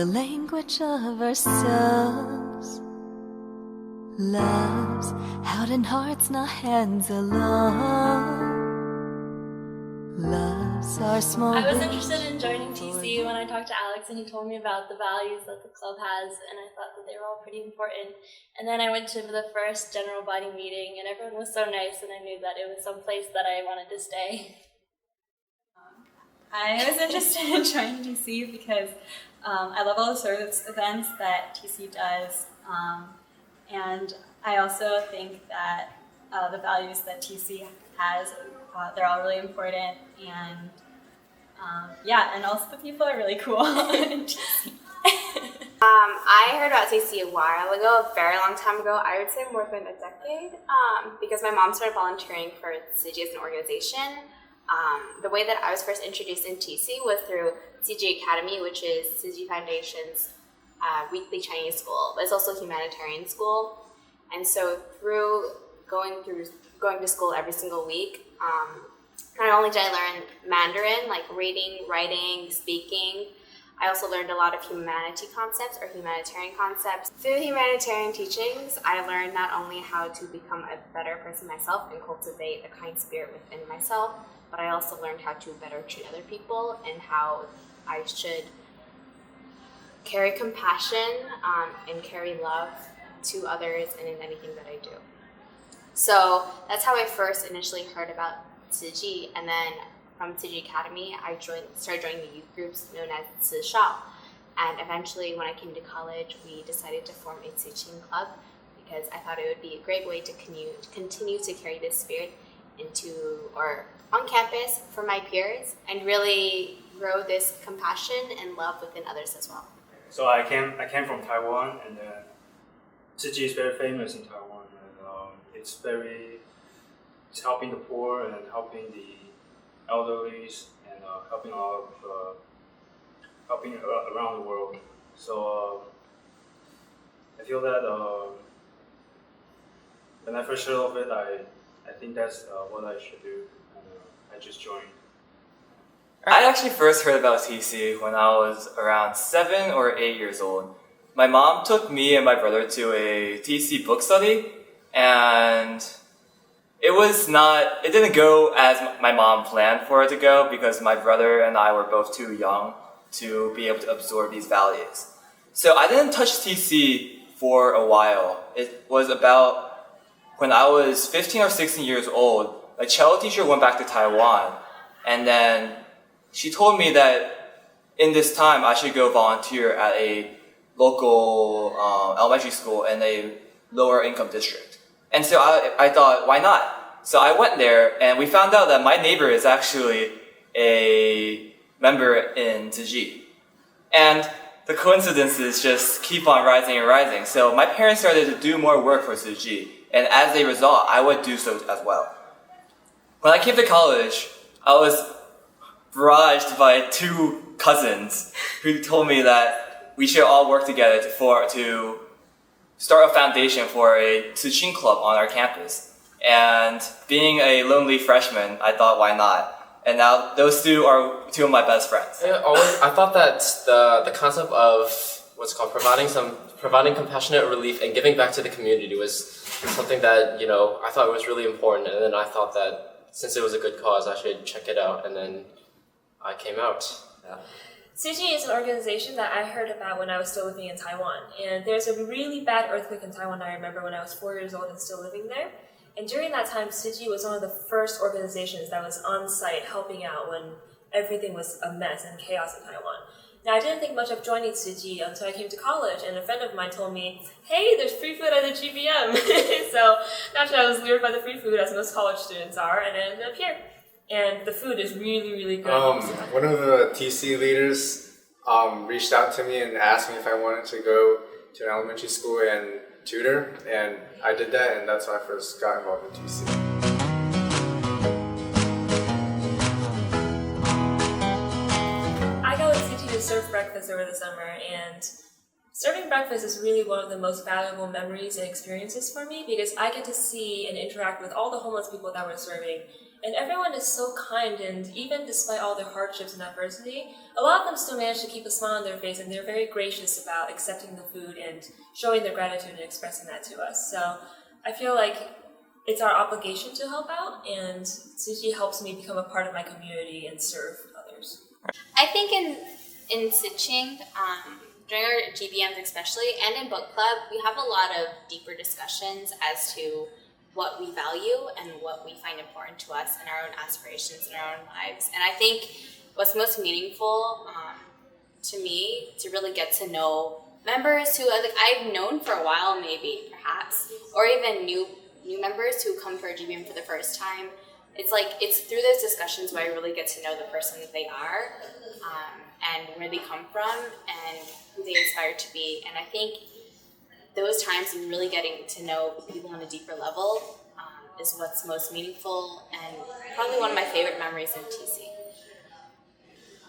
the language of ourselves. Love's out in hearts, not hands alone. Love's our small. I was interested in joining TC when I talked to Alex and he told me about the values that the club has, and I thought that they were all pretty important. And then I went to the first general body meeting and everyone was so nice, and I knew that it was some place that I wanted to stay. I was interested in joining TC because I love all the service events that TC does, and I also think that the values that TC has, they're all really important, and and also the people are really cool in TC. I heard about TC a while ago, a very long time ago. I would say more than a decade, because my mom started volunteering for CG as an organization. The way that I was first introduced in TC was through CG Academy, which is CG Foundation's weekly Chinese school, but it's also a humanitarian school. And so through going to school every single week, not only did I learn Mandarin, like reading, writing, speaking, I also learned a lot of humanitarian concepts. Through humanitarian teachings, I learned not only how to become a better person myself and cultivate a kind spirit within myself, but I also learned how to better treat other people and how I should carry compassion and carry love to others and in anything that I do. So that's how I first initially heard about Ciji, and then from Ciji Academy, I started joining the youth groups known as Cishao. And eventually, when I came to college, we decided to form a Ching club because I thought it would be a great way to continue to carry this spirit on campus for my peers and really grow this compassion and love within others as well. So I came from Taiwan, and Ciji is very famous in Taiwan, and it's helping the poor and helping the elderlies and helping around the world. So I feel that when I first heard of it, I think that's what I should do. I just joined. I actually first heard about TC when I was around 7 or 8 years old. My mom took me and my brother to a TC book study, and it didn't go as my mom planned for it to go because my brother and I were both too young to be able to absorb these values. So I didn't touch TC for a while. It was about when I was 15 or 16 years old, a cello teacher went back to Taiwan, and then she told me that in this time I should go volunteer at a local elementary school in a lower income district. And so I thought, why not? So I went there, and we found out that my neighbor is actually a member in Tiji. And the coincidences just keep on rising and rising. So my parents started to do more work for Tiji, and as a result, I would do so as well. When I came to college, I was barraged by 2 cousins who told me that we should all work together to start a foundation for a Ching club on our campus. And being a lonely freshman, I thought, why not? And now those 2 are 2 of my best friends. I thought that the concept of providing compassionate relief and giving back to the community was something that I thought was really important. And then I thought that since it was a good cause, I should check it out. And then I came out. Yeah. CG is an organization that I heard about when I was still living in Taiwan. And there's a really bad earthquake in Taiwan, I remember, when I was 4 years old and still living there. And during that time, CG was one of the first organizations that was on site helping out when everything was a mess and chaos in Taiwan. Now, I didn't think much of joining CG until I came to college, and a friend of mine told me, hey, there's free food at the GBM. So naturally, I was lured by the free food, as most college students are, and I ended up here. And the food is really, really good. One of the TC leaders reached out to me and asked me if I wanted to go to an elementary school and tutor, and I did that, and that's how I first got involved in TC. I got with CT to serve breakfast over the summer, and serving breakfast is really one of the most valuable memories and experiences for me because I get to see and interact with all the homeless people that we're serving. And everyone is so kind, and even despite all their hardships and adversity, a lot of them still manage to keep a smile on their face, and they're very gracious about accepting the food and showing their gratitude and expressing that to us. So I feel like it's our obligation to help out, and Tsuji helps me become a part of my community and serve others. I think in Ching, during our GBMs especially, and in book club, we have a lot of deeper discussions as to what we value and what we find important to us in our own aspirations in our own lives. And I think what's most meaningful to me to really get to know members who I've known for a while, maybe perhaps, or even new members who come to our GBM for the first time. It's through those discussions where I really get to know the person that they are, and where they come from and who they aspire to be. And I think those times of really getting to know people on a deeper level is what's most meaningful and probably one of my favorite memories in TC.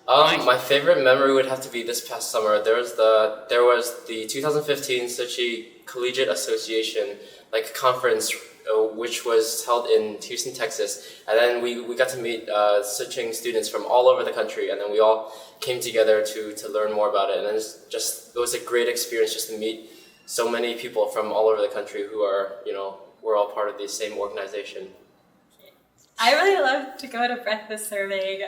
My favorite memory would have to be this past summer. There was the 2015 Sochi Collegiate Association conference, which was held in Houston, Texas, and then we got to meet Soching students from all over the country, and then we all came together to learn more about it. And it was a great experience just to meet so many people from all over the country who are, we're all part of the same organization. I really love to go to breakfast serving.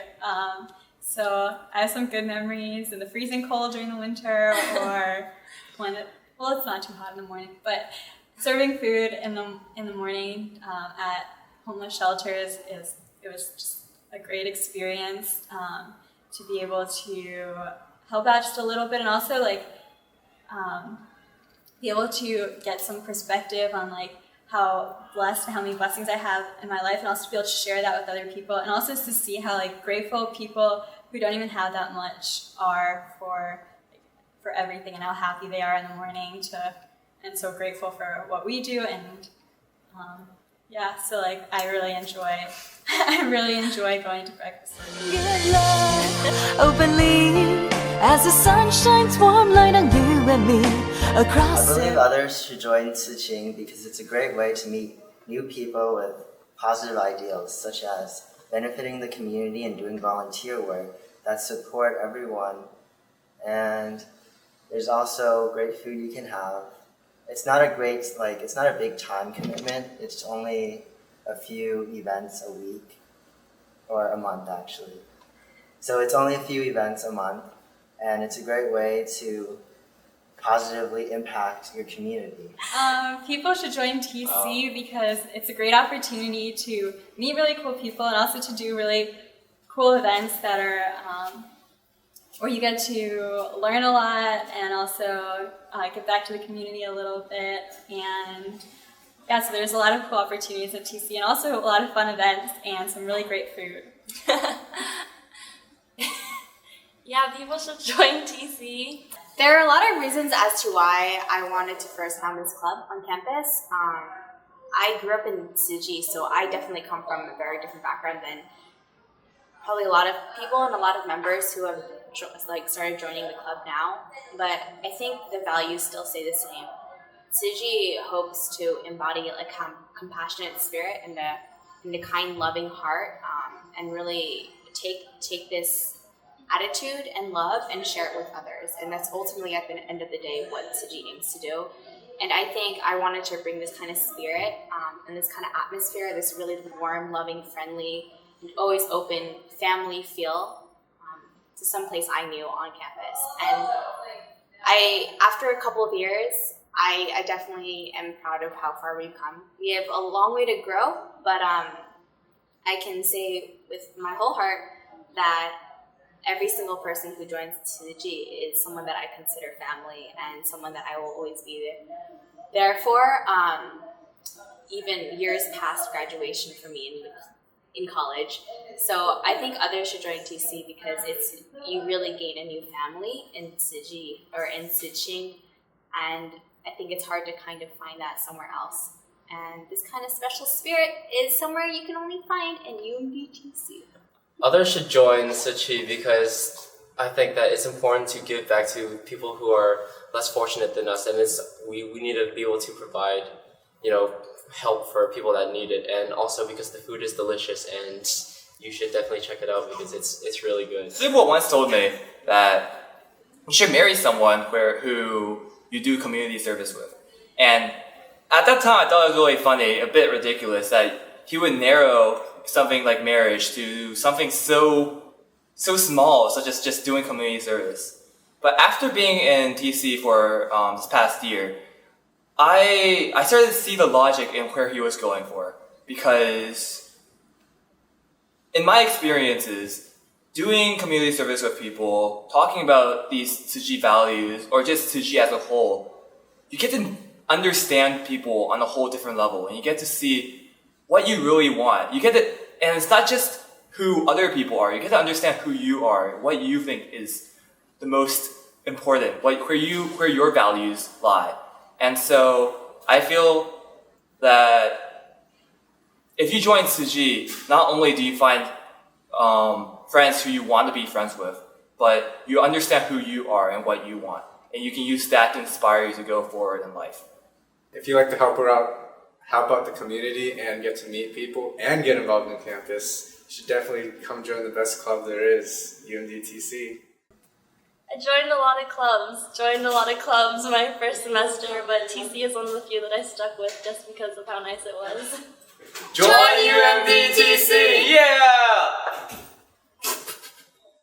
So I have some good memories in the freezing cold during the winter, or it's not too hot in the morning, but serving food in the morning at homeless shelters it was just a great experience to be able to help out just a little bit, and also be able to get some perspective on how blessed and how many blessings I have in my life, and also to be able to share that with other people, and also to see how grateful people who don't even have that much are for everything, and how happy they are in the morning and so grateful for what we do. And so I really enjoy going to breakfast. Give love openly as the sun shines warm light on you and me across. I believe others should join Ching because it's a great way to meet new people with positive ideals, such as benefiting the community and doing volunteer work that support everyone. And there's also great food you can have. It's not a big time commitment. It's only a few events a week, or a month actually. So it's only a few events a month, and it's a great way to positively impact your community. People should join TC because it's a great opportunity to meet really cool people, and also to do really cool events that are where you get to learn a lot and also give back to the community a little bit. And so there's a lot of cool opportunities at TC, and also a lot of fun events and some really great food. Yeah, people should join TC. There are a lot of reasons as to why I wanted to first found this club on campus. I grew up in Tsuji, so I definitely come from a very different background than probably a lot of people and a lot of members who have started joining the club now. But I think the values still stay the same. Tsuji hopes to embody a compassionate spirit and a kind, loving heart, and really take this attitude and love and share it with others. And that's ultimately at the end of the day what Tsuji aims to do. And I think I wanted to bring this kind of spirit and this kind of atmosphere, this really warm, loving, friendly, and always open family feel to some place I knew on campus. And after a couple of years, I definitely am proud of how far we've come. We have a long way to grow, but I can say with my whole heart that every single person who joins Tsuji is someone that I consider family and someone that I will always be there for, even years past graduation for me in college. So I think others should join TC because you really gain a new family in Tsuji or in Tsuching, and I think it's hard to kind of find that somewhere else. And this kind of special spirit is somewhere you can only find in UMDTC. Others should join Sochi because I think that it's important to give back to people who are less fortunate than us, and we need to be able to provide, help for people that need it, and also because the food is delicious, and you should definitely check it out because it's really good. Sibo once told me that you should marry someone who you do community service with. And at that time, I thought it was really funny, a bit ridiculous, that he would narrow something like marriage to something so small, such as just doing community service. But after being in TC for this past year, I started to see the logic in where he was going for. Because in my experiences, doing community service with people, talking about these Tsuji values, or just Tsuji as a whole, you get to understand people on a whole different level, and you get to see what you really want. And it's not just who other people are, you get to understand who you are, what you think is the most important, where your values lie. And so I feel that if you join Tsuji, not only do you find friends who you want to be friends with, but you understand who you are and what you want. And you can use that to inspire you to go forward in life. If you like to help out the community and get to meet people and get involved in campus, you should definitely come join the best club there is, UMDTC. I joined a lot of clubs my first semester, but TC is one of the few that I stuck with just because of how nice it was. Join UMDTC! Yeah!